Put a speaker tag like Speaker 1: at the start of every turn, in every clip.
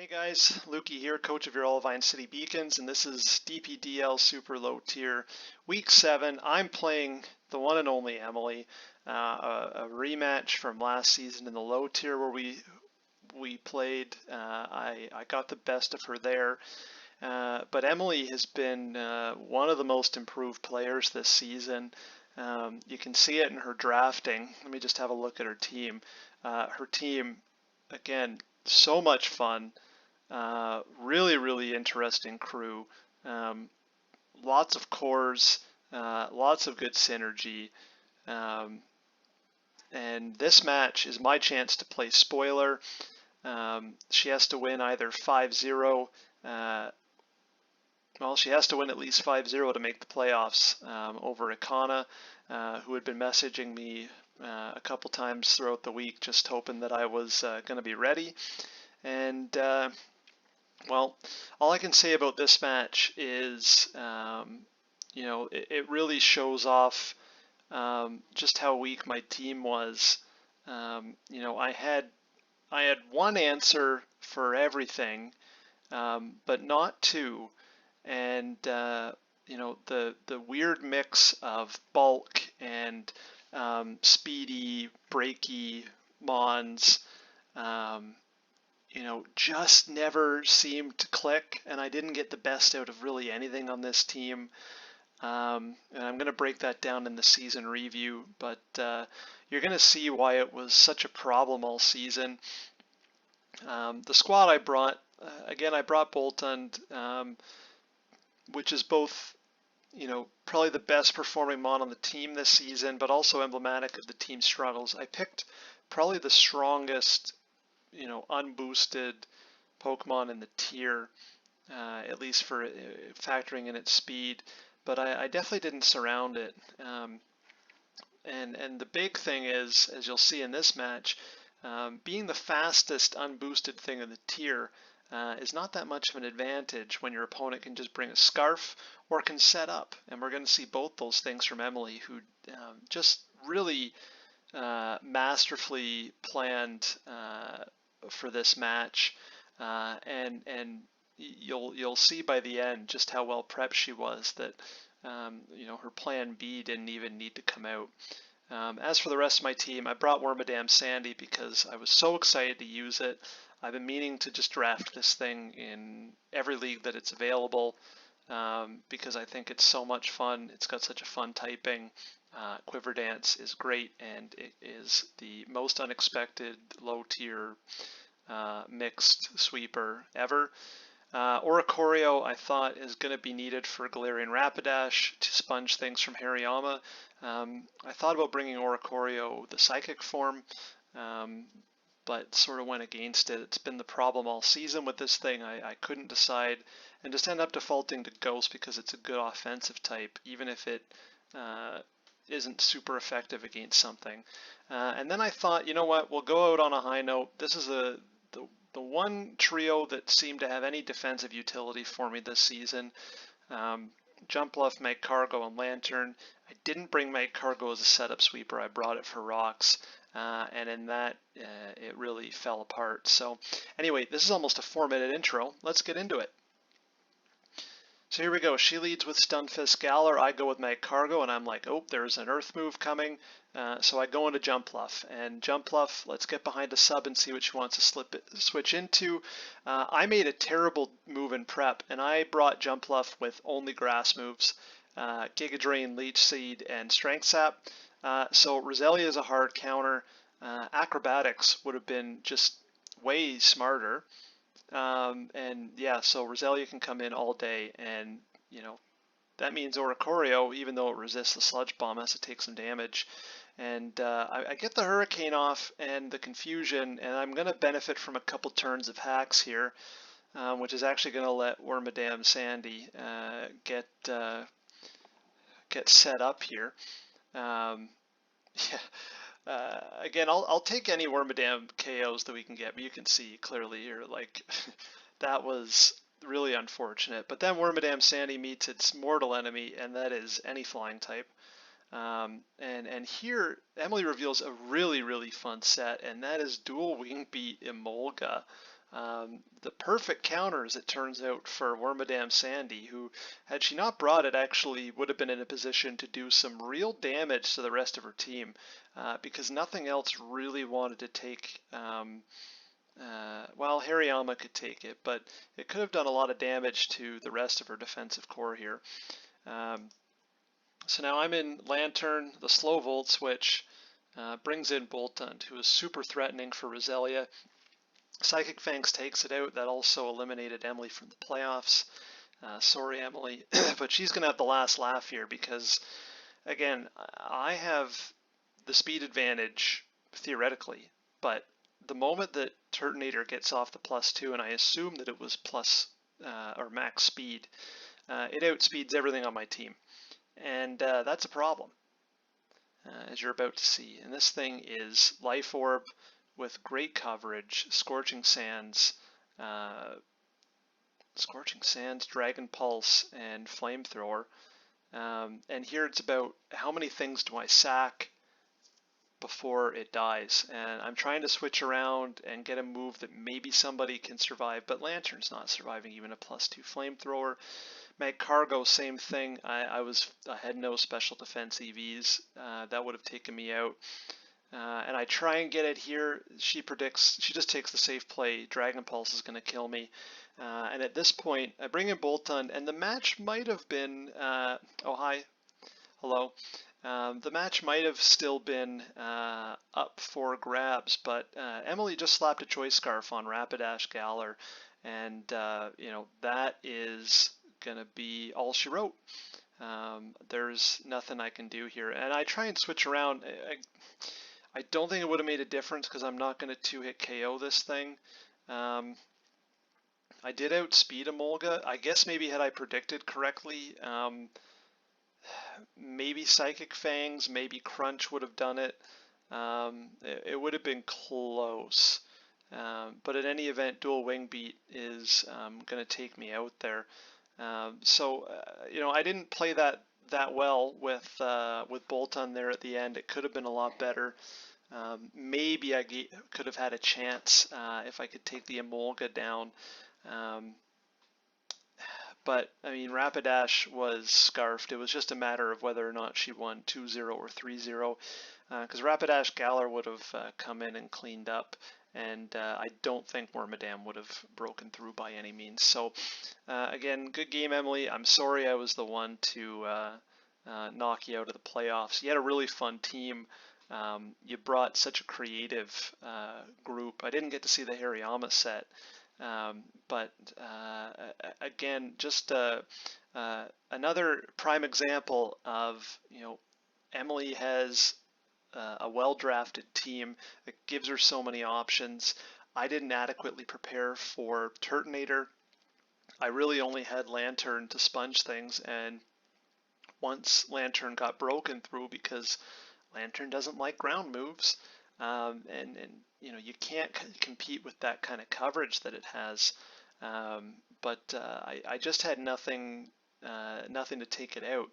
Speaker 1: Hey guys, Lukey here, coach of your Olivine City Beacons, and this is DPDL Super Low Tier Week 7. I'm playing the one and only Emily, a rematch from last season in the low tier where we played. I got the best of her there, but Emily has been one of the most improved players this season. You can see it in her drafting. Let me just have a look at her team. Her team, again, so much fun. Really interesting crew. Lots of cores, lots of good synergy. And this match is my chance to play spoiler. She has to win either 5-0. Well, she has to win at least 5-0 to make the playoffs over Ikana, who had been messaging me a couple times throughout the week, just hoping that I was going to be ready. And well, all I can say about this match is, it really shows off just how weak my team was. I had one answer for everything, but not two. And the weird mix of bulk and speedy, breaky mons. Just never seemed to click, and I didn't get the best out of really anything on this team. And I'm going to break that down in the season review, but you're going to see why it was such a problem all season. The squad I brought, again, I brought Boltund, which is both, probably the best performing mon on the team this season, but also emblematic of the team's struggles. I picked probably the strongest unboosted Pokemon in the tier, at least for factoring in its speed, but I definitely didn't surround it. And the big thing is, as you'll see in this match, being the fastest unboosted thing in the tier is not that much of an advantage when your opponent can just bring a Scarf or can set up. And we're going to see both those things from Emily, who just really masterfully planned for this match, and you'll see by the end just how well prepped she was, that her plan B didn't even need to come out. As for the rest of my team, I brought Wormadam Sandy because I was so excited to use it. I've been meaning to just draft this thing in every league that it's available, because I think it's so much fun. It's got such a fun typing. Quiver Dance is great, and it is the most unexpected low tier mixed sweeper ever. Oricorio I thought is going to be needed for Galarian Rapidash to sponge things from Hariyama. I thought about bringing Oricorio the Psychic form, but sort of went against it. It's been the problem all season with this thing. I couldn't decide, and just end up defaulting to Ghost because it's a good offensive type, even if it isn't super effective against something. And then I thought, you know what, we'll go out on a high note. This is the one trio that seemed to have any defensive utility for me this season. Jumpluff, Magcargo, and Lantern. I didn't bring Magcargo as a setup sweeper. I brought it for rocks. And in that, it really fell apart. So anyway, this is almost a 4-minute intro. Let's get into it. So here we go. She leads with Stunfisk Galar. I go with Magcargo, and I'm like, oh, there's an Earth move coming. So I go into Jumpluff. And Jumpluff, let's get behind a sub and see what she wants to switch into. I made a terrible move in prep, and I brought Jumpluff with only grass moves. Giga Drain, Leech Seed, and Strength Sap. So Roselia is a hard counter. Acrobatics would have been just way smarter. And yeah, so Roselia can come in all day, and that means Oricorio, even though it resists the Sludge Bomb, has to take some damage. And I get the Hurricane off and the Confusion, and I'm going to benefit from a couple turns of hacks here, which is actually going to let Wormadam Sandy get set up here. Again, I'll take any Wormadam KOs that we can get, but you can see clearly here, like, that was really unfortunate. But then Wormadam Sandy meets its mortal enemy, and that is any flying type. And here, Emily reveals a really fun set, and that is Dual Wing Beat Emolga. The perfect counter, as it turns out, for Wormadam Sandy, who, had she not brought it, actually would have been in a position to do some real damage to the rest of her team, because nothing else really wanted to take. Well, Hariyama could take it, but it could have done a lot of damage to the rest of her defensive core here. So now I'm in Lantern. The slow Volt Switch brings in Boltund, who is super threatening for Roselia. Psychic Fangs takes it out. That also eliminated Emily from the playoffs. Sorry, Emily, but she's going to have the last laugh here because, again, I have the speed advantage theoretically, but the moment that Turtonated gets off the +2, and I assume that it was plus or max speed, it outspeeds everything on my team. And that's a problem, as you're about to see. And this thing is Life Orb with great coverage, Scorching Sands, Dragon Pulse, and Flamethrower. And here it's about how many things do I sack before it dies. And I'm trying to switch around and get a move that maybe somebody can survive, but Lantern's not surviving even a +2 Flamethrower. Mag Cargo, same thing. I had no special defense EVs. That would have taken me out. And I try and get it here. She just takes the safe play. Dragon Pulse is going to kill me. And at this point, I bring in Boltund, and the match might have been, oh hi, hello. The match might have still been up for grabs, but Emily just slapped a Choice Scarf on Rapidash Galar, and that is gonna be all she wrote. There's nothing I can do here, and I try and switch around. I don't think it would have made a difference because I'm not going to 2-hit KO this thing. I did outspeed Emolga. I guess maybe had I predicted correctly, maybe Psychic Fangs, maybe Crunch would have done it. It would have been close. But in any event, Dual Wing Beat is going to take me out there. So I didn't play that well with Boltund there at the end. It could have been a lot better. Maybe I could have had a chance if I could take the Emolga down. But I mean, Rapidash was scarfed. It was just a matter of whether or not she won 2-0 or 3-0, because Rapidash Galar would have come in and cleaned up, and I don't think Wormadam would have broken through by any means. So again, good game, Emily. I'm sorry I was the one to knock you out of the playoffs. You had a really fun team. You brought such a creative group. I didn't get to see the Hariyama set. But again, just another prime example of, Emily has a well-drafted team that gives her so many options. I didn't adequately prepare for Turtonated. I really only had Lantern to sponge things, and once Lantern got broken through, because Lantern doesn't like ground moves, and you can't compete with that kind of coverage that it has. But I just had nothing to take it out,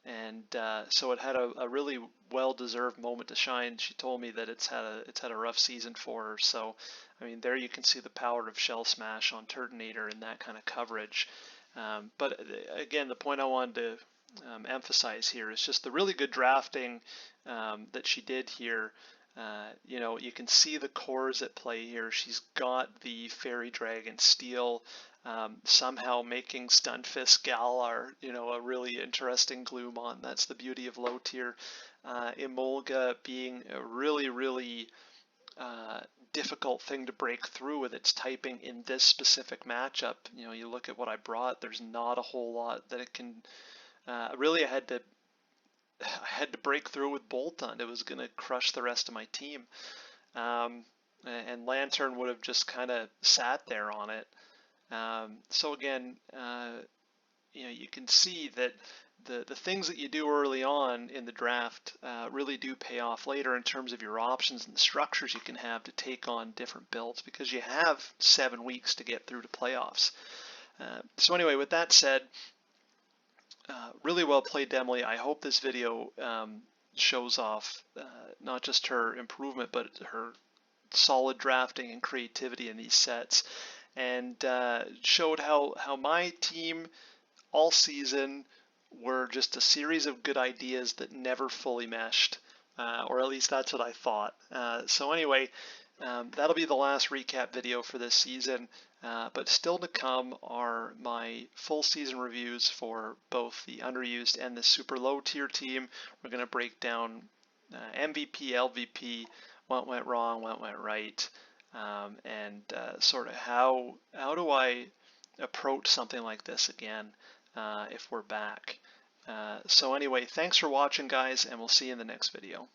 Speaker 1: and so it had a really well-deserved moment to shine. She told me that it's had a rough season for her. So I mean, there you can see the power of Shell Smash on Turtonated and that kind of coverage. But again, the point I wanted to emphasize here is just the really good drafting that she did here. You can see the cores at play here. She's got the Fairy Dragon Steel, somehow making Stunfisk Galar, a really interesting Gloomon. That's the beauty of low tier. Emolga being a really, really difficult thing to break through with its typing in this specific matchup. You look at what I brought, there's not a whole lot that it can, really I had to break through with Boltund. It was going to crush the rest of my team. And Lantern would have just kind of sat there on it. So again, you can see that the things that you do early on in the draft really do pay off later in terms of your options and the structures you can have to take on different builds, because you have 7 weeks to get through to playoffs. So anyway, with that said, really well played, Emily. I hope this video shows off not just her improvement, but her solid drafting and creativity in these sets, and showed how my team all season were just a series of good ideas that never fully meshed, or at least that's what I thought. So anyway, that'll be the last recap video for this season, but still to come are my full season reviews for both the underused and the super low tier team. We're going to break down MVP, LVP, what went wrong, what went right, and sort of how do I approach something like this again if we're back. So anyway, thanks for watching, guys, and we'll see you in the next video.